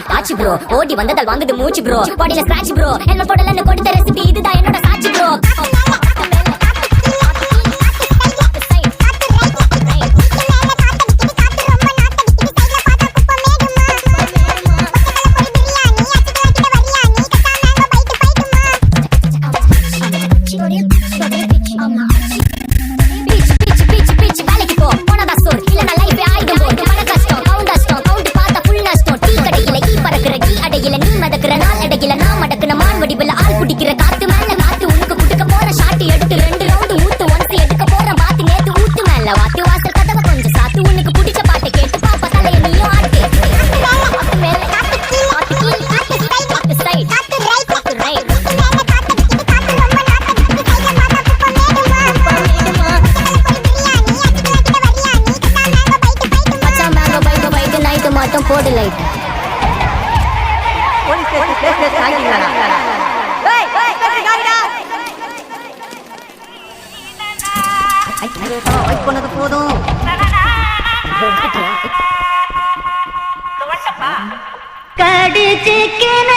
காச்சு bro ஓடி வந்ததால் வாங்குது மூச்சு ப்ரோ பாடியில ஸ்கிராட்ச் ப்ரோ என்ன போடலன்னு கொடுத்த ரெசிபி இதுதான் என்னோட சாட்சி ப்ரோ காத்து மேல காத்து உனக்கு குடுக்க போற ஷாட் எடுத்து 2 ரவுண்ட் ஊத்து ஒன்ஸ் எடுக்க போற பாத்து நேத்து ஊத்து மேல வாத்து வாசல் கதவை கொஞ்சம் சாத்து உனக்கு பிடிச்ச பாட்டை கேட்டு பாப்பா தலைய நீயும் ஆட்டு காத்து மேல காத்து கீழ காத்து கீழ காத்து ஸ்டைல் காத்து சைடு காத்து ரைட் காத்து ரைட் காத்து மேல காத்து காத்து ரொம்ப நாத்து கையில மாட்டா குப்ப மேடுமா பிரியாணி அச்சுக்கிட்ட வரியாணி கட்டா மேங்கோ பைட்டு நைட் மட்டும் போடு லைட் போலீஸ் ஸ்டேஷன் ஆகிங்களா போதும் கடிச்சிக்கின